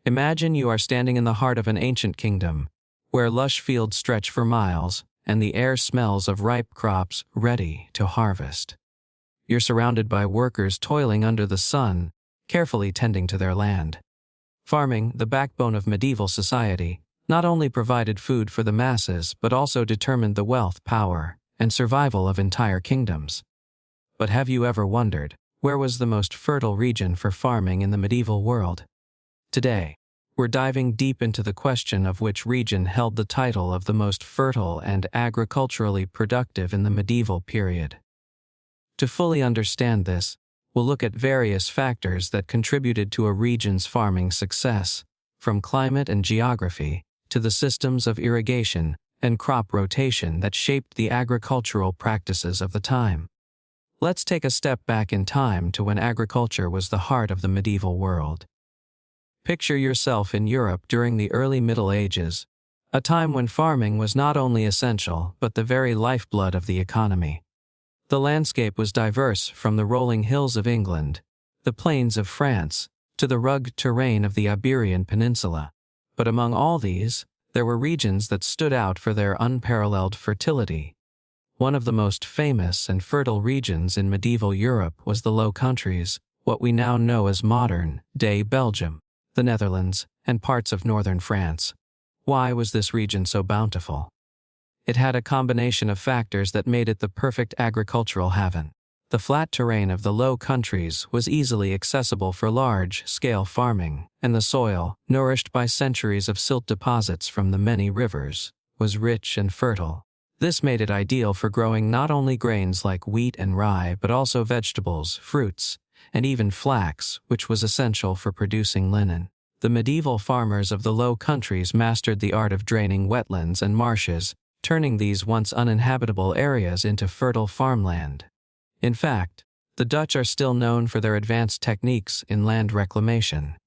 Imagine you are standing in the heart of an ancient kingdom, where lush fields stretch for miles, and the air smells of ripe crops ready to harvest. You're surrounded by workers toiling under the sun, carefully tending to their land. Farming, the backbone of medieval society, not only provided food for the masses but also determined the wealth, power, and survival of entire kingdoms. But have you ever wondered, where was the most fertile region for farming in the medieval world? Today, we're diving deep into the question of which region held the title of the most fertile and agriculturally productive in the medieval period. To fully understand this, we'll look at various factors that contributed to a region's farming success, from climate and geography to the systems of irrigation and crop rotation that shaped the agricultural practices of the time. Let's take a step back in time to when agriculture was the heart of the medieval world. Picture yourself in Europe during the early Middle Ages, a time when farming was not only essential but the very lifeblood of the economy. The landscape was diverse, from the rolling hills of England, the plains of France, to the rugged terrain of the Iberian Peninsula. But among all these, there were regions that stood out for their unparalleled fertility. One of the most famous and fertile regions in medieval Europe was the Low Countries, what we now know as modern-day Belgium, the Netherlands, and parts of northern France. Why was this region so bountiful? It had a combination of factors that made it the perfect agricultural haven. The flat terrain of the Low Countries was easily accessible for large-scale farming, and the soil, nourished by centuries of silt deposits from the many rivers, was rich and fertile. This made it ideal for growing not only grains like wheat and rye but also vegetables, fruits, and even flax, which was essential for producing linen. The medieval farmers of the Low Countries mastered the art of draining wetlands and marshes, turning these once uninhabitable areas into fertile farmland. In fact, the Dutch are still known for their advanced techniques in land reclamation.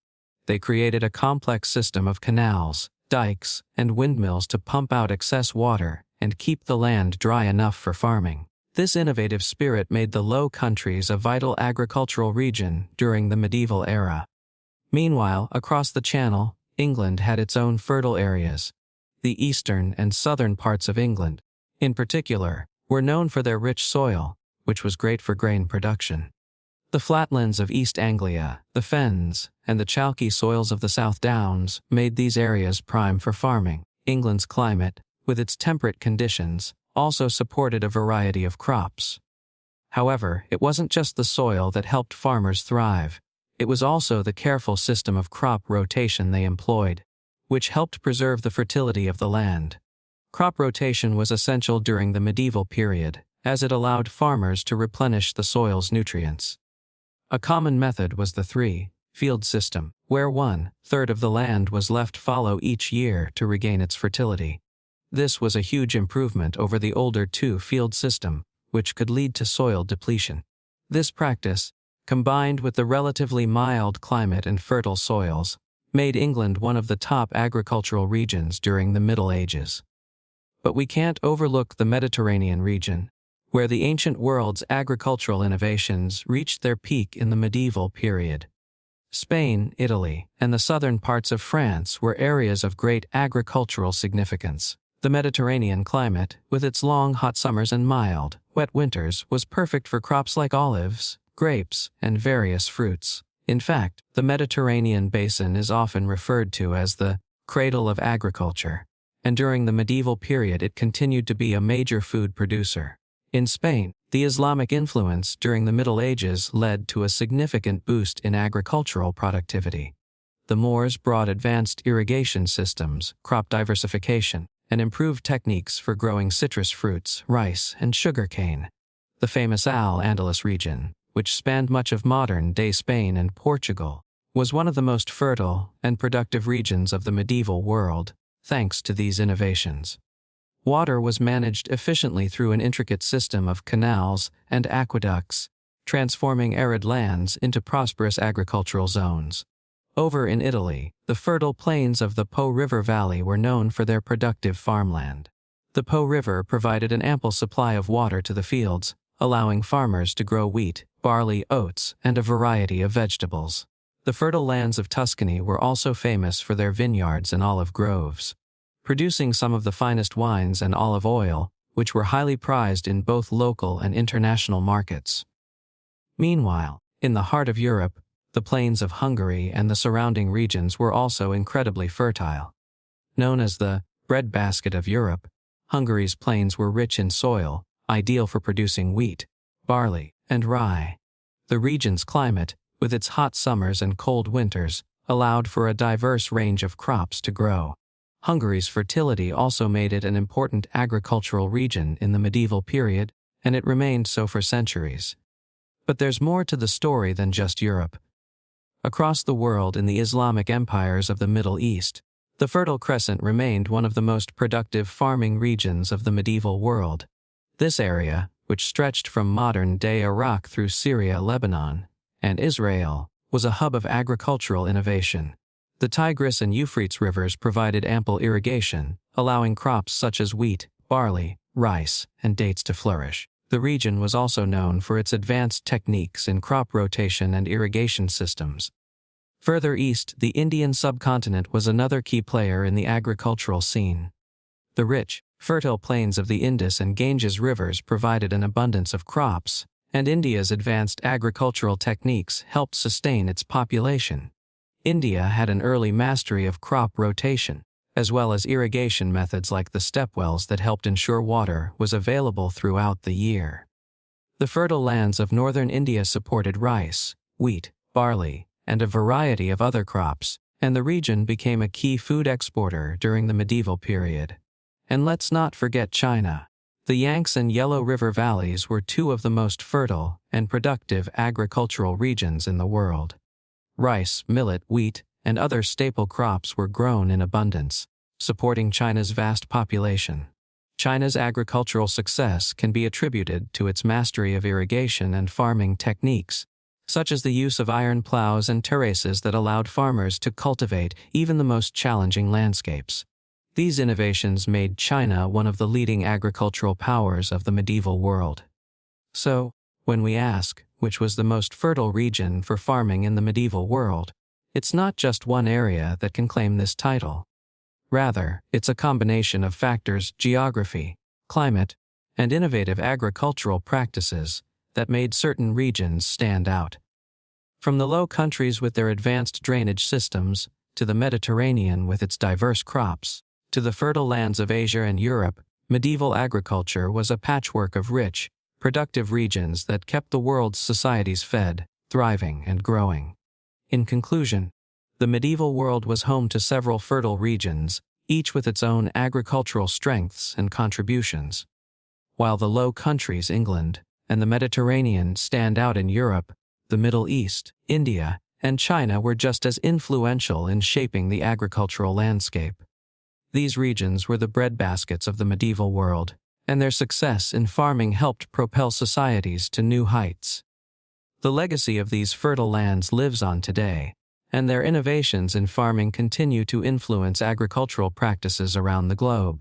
They created a complex system of canals, dikes, and windmills to pump out excess water and keep the land dry enough for farming. This innovative spirit made the Low Countries a vital agricultural region during the medieval era. Meanwhile, across the Channel, England had its own fertile areas. The eastern and southern parts of England, in particular, were known for their rich soil, which was great for grain production. The flatlands of East Anglia, the fens, and the chalky soils of the South Downs made these areas prime for farming. England's climate, with its temperate conditions, also supported a variety of crops. However, it wasn't just the soil that helped farmers thrive. It was also the careful system of crop rotation they employed, which helped preserve the fertility of the land. Crop rotation was essential during the medieval period, as it allowed farmers to replenish the soil's nutrients. A common method was the three-field system, where 1/3 of the land was left fallow each year to regain its fertility. This was a huge improvement over the older two-field system, which could lead to soil depletion. This practice, combined with the relatively mild climate and fertile soils, made England one of the top agricultural regions during the Middle Ages. But we can't overlook the Mediterranean region, where the ancient world's agricultural innovations reached their peak in the medieval period. Spain, Italy, and the southern parts of France were areas of great agricultural significance. The Mediterranean climate, with its long hot summers and mild, wet winters, was perfect for crops like olives, grapes, and various fruits. In fact, the Mediterranean basin is often referred to as the cradle of agriculture, and during the medieval period it continued to be a major food producer. In Spain, the Islamic influence during the Middle Ages led to a significant boost in agricultural productivity. The Moors brought advanced irrigation systems, crop diversification, and improved techniques for growing citrus fruits, rice, and sugarcane. The famous Al-Andalus region, which spanned much of modern-day Spain and Portugal, was one of the most fertile and productive regions of the medieval world, thanks to these innovations. Water was managed efficiently through an intricate system of canals and aqueducts, transforming arid lands into prosperous agricultural zones. Over in Italy, the fertile plains of the Po River Valley were known for their productive farmland. The Po River provided an ample supply of water to the fields, allowing farmers to grow wheat, barley, oats, and a variety of vegetables. The fertile lands of Tuscany were also famous for their vineyards and olive groves, producing some of the finest wines and olive oil, which were highly prized in both local and international markets. Meanwhile, in the heart of Europe, the plains of Hungary and the surrounding regions were also incredibly fertile. Known as the breadbasket of Europe, Hungary's plains were rich in soil, ideal for producing wheat, barley, and rye. The region's climate, with its hot summers and cold winters, allowed for a diverse range of crops to grow. Hungary's fertility also made it an important agricultural region in the medieval period, and it remained so for centuries. But there's more to the story than just Europe. Across the world in the Islamic empires of the Middle East, the Fertile Crescent remained one of the most productive farming regions of the medieval world. This area, which stretched from modern-day Iraq through Syria, Lebanon, and Israel, was a hub of agricultural innovation. The Tigris and Euphrates rivers provided ample irrigation, allowing crops such as wheat, barley, rice, and dates to flourish. The region was also known for its advanced techniques in crop rotation and irrigation systems. Further east, the Indian subcontinent was another key player in the agricultural scene. The rich, fertile plains of the Indus and Ganges rivers provided an abundance of crops, and India's advanced agricultural techniques helped sustain its population. India had an early mastery of crop rotation, as well as irrigation methods like the stepwells that helped ensure water was available throughout the year. The fertile lands of northern India supported rice, wheat, barley, and a variety of other crops, and the region became a key food exporter during the medieval period. And let's not forget China. The Yangtze and Yellow River valleys were two of the most fertile and productive agricultural regions in the world. Rice, millet, wheat, and other staple crops were grown in abundance, supporting China's vast population. China's agricultural success can be attributed to its mastery of irrigation and farming techniques, such as the use of iron plows and terraces that allowed farmers to cultivate even the most challenging landscapes. These innovations made China one of the leading agricultural powers of the medieval world. So, when we ask, which was the most fertile region for farming in the medieval world, it's not just one area that can claim this title. Rather, it's a combination of factors: geography, climate, and innovative agricultural practices that made certain regions stand out. From the Low Countries with their advanced drainage systems, to the Mediterranean with its diverse crops, to the fertile lands of Asia and Europe, medieval agriculture was a patchwork of rich, productive regions that kept the world's societies fed, thriving, and growing. In conclusion, the medieval world was home to several fertile regions, each with its own agricultural strengths and contributions. While the Low Countries, England, and the Mediterranean stand out in Europe, the Middle East, India, and China were just as influential in shaping the agricultural landscape. These regions were the breadbaskets of the medieval world, and their success in farming helped propel societies to new heights. The legacy of these fertile lands lives on today, and their innovations in farming continue to influence agricultural practices around the globe.